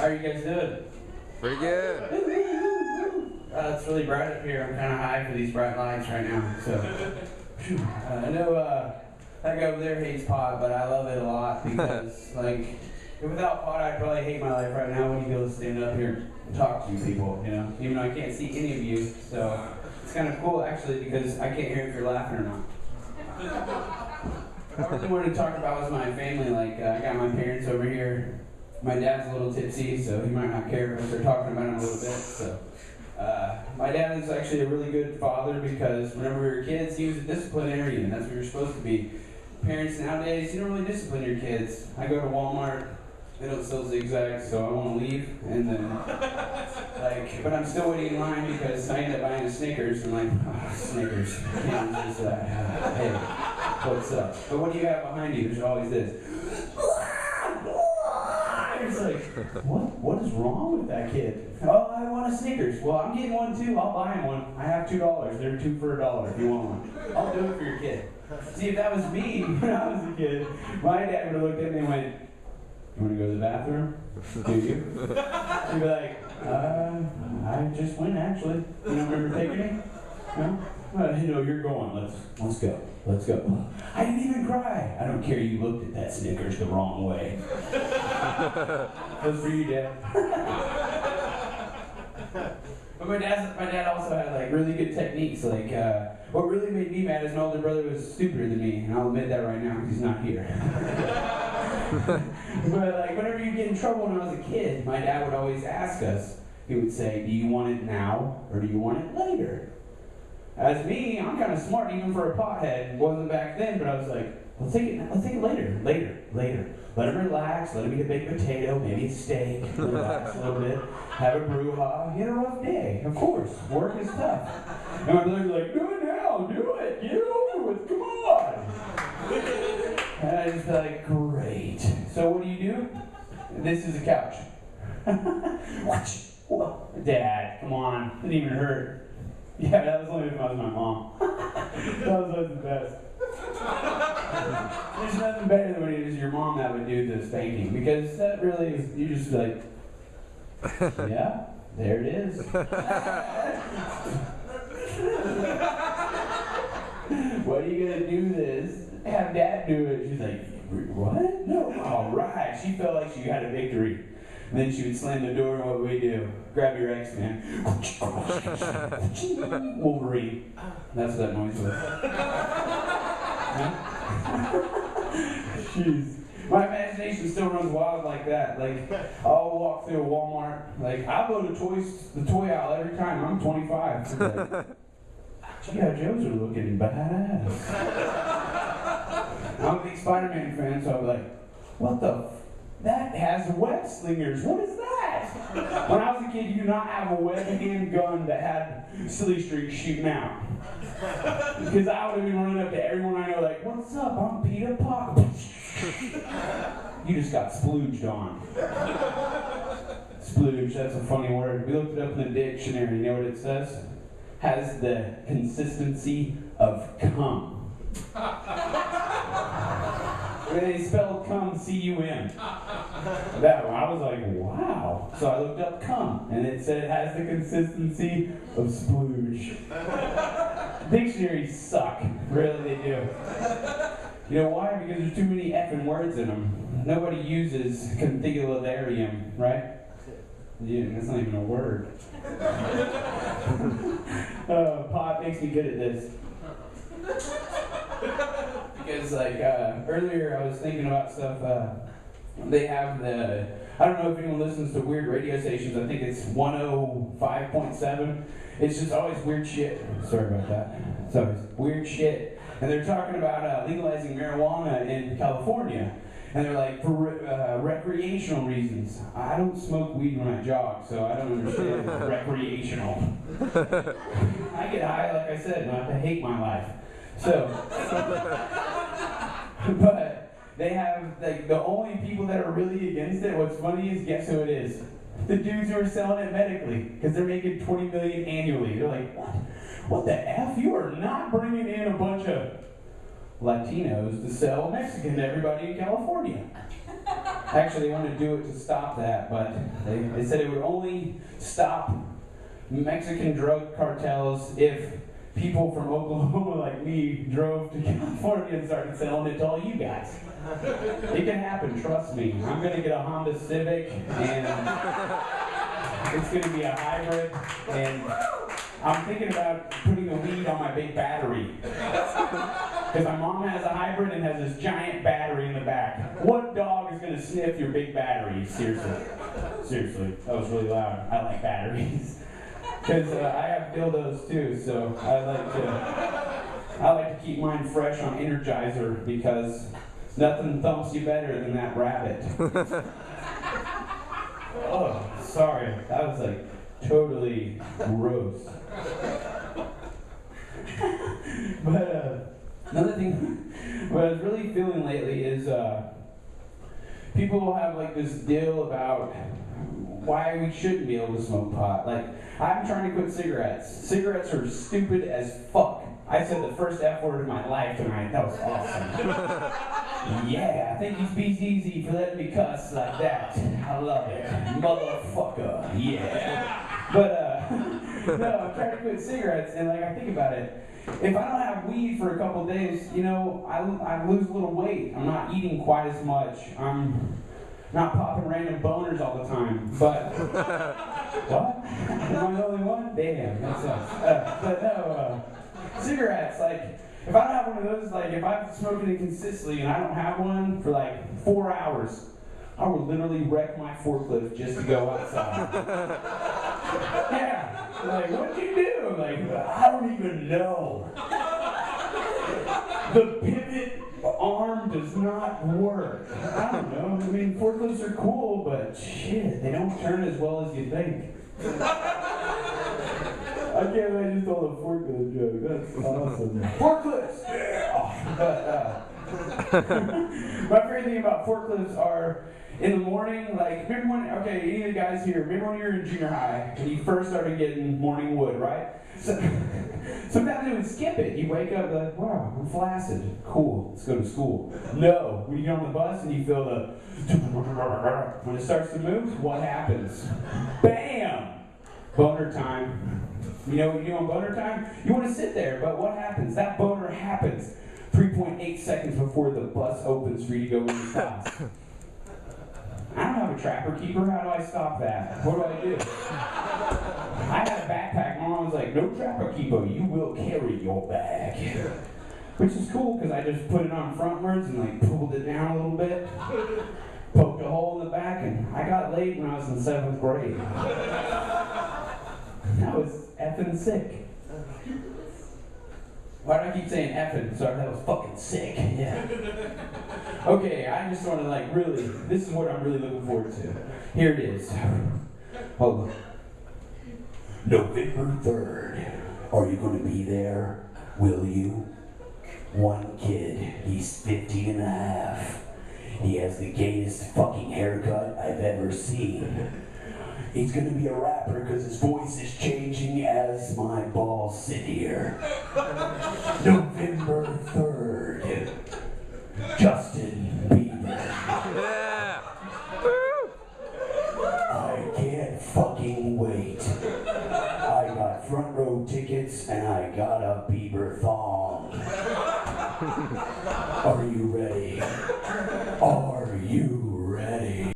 How are you guys doing? Pretty good. It's really bright up here. I'm kind of high for these bright lights right now. So, I know that guy over there hates pot, but I love it a lot because, like, without pot, I'd probably hate my life right now when you go stand up here and talk to you people, you know, even though I can't see any of you. So, it's kind of cool, actually, because I can't hear if you're laughing or not. What I really wanted to talk about was my family. Like, I got my parents over here. My dad's a little tipsy, so he might not care if I start talking about him a little bit. So, my dad is actually a really good father because whenever we were kids, he was a disciplinarian. That's what you're supposed to be. Parents nowadays, you don't really discipline your kids. I go to Walmart, they don't sell zigzags, so I want to leave, and then, like, but I'm still waiting in line because I end up buying a Snickers. I'm like, oh, Snickers. And it's just, hey, what's up? But what do you have behind you? There's always this. It's like, what is wrong with that kid? Oh, I want a Snickers. Well, I'm getting one too. I'll buy him one. I have $2. They're 2 for $1 if you want one. I'll do it for your kid. See, if that was me when I was a kid, my dad would have looked at me and went, you want to go to the bathroom? Do you? He'd be like, I just went actually. You don't remember taking me? No? No, you're going. Let's go. Let's go. I didn't even cry. I don't care. You looked at that Snickers the wrong way. That's for you, Dad. But my dad also had like really good techniques. Like what really made me mad is my older brother was stupider than me, and I'll admit that right now because he's not here. But like whenever you get in trouble when I was a kid, my dad would always ask us. He would say, "Do you want it now or do you want it later?" As me, I'm kind of smart even for a pothead. Wasn't back then, but I was like, let's take it later. Let him relax, let him eat a baked potato, maybe a steak, relax a little bit, have a brouhaha. He had a rough day, of course. Work is tough. And my brother's like, do it now, do it, get it over with, come on. And I just like, great. So what do? This is a couch. Dad, come on, it didn't even hurt. Yeah, that was only if I was my mom. That was the best. There's nothing better than when it was your mom that would do the spanking, because that really is, you just like, yeah, there it is. What are you gonna do this? Have Dad do it. She's like, what? No, all right. She felt like she had a victory. And then she would slam the door, and what would we do? Grab your X-Man. Wolverine. That's what that noise was. Jeez. My imagination still runs wild like that. Like, I'll walk through a Walmart. Like, I'll go to the toy aisle every time. I'm 25. Like, G.I. Joes are looking badass. I'm a big Spider-Man fan, so I'm like, what the that has web slingers. What is that? When I was a kid, you did not have a web hand gun that had silly streaks shooting out. Because I would have been running up to everyone I know like, what's up? I'm Peter Pop. You just got splooged on. Splooge, that's a funny word. We looked it up in the dictionary. You know what it says? Has the consistency of cum. They spelled cum, C-U-M. That one, I was like, wow. So I looked up cum, and it said it has the consistency of splooge. Dictionaries suck. Really, they do. You know why? Because there's too many effing words in them. Nobody uses conthigularium, right? Yeah, that's not even a word. Pot makes me good at this. Because like earlier I was thinking about stuff, they have I don't know if anyone listens to weird radio stations, I think it's 105.7, it's just always weird shit, sorry about that, it's always weird shit, and they're talking about legalizing marijuana in California, and they're like, for recreational reasons. I don't smoke weed when I jog, so I don't understand recreational. I get high, like I said, and I hate my life. So, but they have, like, the only people that are really against it, what's funny is, guess who it is? The dudes who are selling it medically, because they're making $20 million annually. They're like, what? What the F? You are not bringing in a bunch of Latinos to sell Mexican to everybody in California. Actually, they want to do it to stop that, but they said it would only stop Mexican drug cartels if people from Oklahoma like me drove to California and started selling it to all you guys. It can happen, trust me. I'm going to get a Honda Civic, and it's going to be a hybrid, and I'm thinking about putting the weed on my big battery. Because my mom has a hybrid and has this giant battery in the back. What dog is going to sniff your big battery? Seriously. Seriously. That was really loud. I like batteries. Because I have dildos too, so I like to keep mine fresh on Energizer because nothing thumps you better than that rabbit. Oh, sorry. That was like totally gross. But another thing what I was really feeling lately is people will have like this deal about why we shouldn't be able to smoke pot. Like, I'm trying to quit cigarettes. Cigarettes are stupid as fuck. I said the first F word in my life tonight. That was awesome. Yeah, thank you, Speakeasy, for letting me cuss like that. I love it. Motherfucker. Yeah. But, no, I'm trying to quit cigarettes, and like, I think about it. If I don't have weed for a couple days, you know, I lose a little weight. I'm not eating quite as much. I'm not popping random boners all the time. But, what? Am I the only one? Damn, that sucks. But no, cigarettes, like, if I don't have one of those, like, if I'm smoking it consistently and I don't have one for like 4 hours, I would literally wreck my forklift just to go outside. Yeah, like, what'd you do? Like, I don't even know. The pivot arm does not work. I don't know. I mean, forklifts are cool, but shit, they don't turn as well as you think. I can't believe I just told a forklift joke. That's awesome. Forklifts! Yeah! But my favorite thing about forklifts are in the morning, like, remember when, okay, any of the guys here, remember when you were in junior high and you first started getting morning wood, right? So, sometimes they would skip it. You wake up like, wow, I'm flaccid. Cool, let's go to school. No, when you get on the bus and you feel the, when it starts to move, what happens? Bam! Boner time. You know what you do on boner time? You want to sit there, but what happens? That boner happens 3.8 seconds before the bus opens for you to go in the class. I don't have a trapper keeper. How do I stop that? What do I do? I had a backpack. My mom was like, no trapper keeper. You will carry your bag. Which is cool because I just put it on frontwards and like pulled it down a little bit. Poked a hole in the back, and I got laid when I was in 7th grade. That was effing sick. Why do I keep saying effing? Sorry, that was fucking sick. Yeah. Okay, I just want to like really, this is what I'm really looking forward to. Here it is. Hold on. November 3rd. Are you going to be there? Will you? One kid, he's 15 and a half. He has the gayest fucking haircut I've ever seen. He's gonna be a rapper because his voice is changing as my balls sit here. November 3rd. Just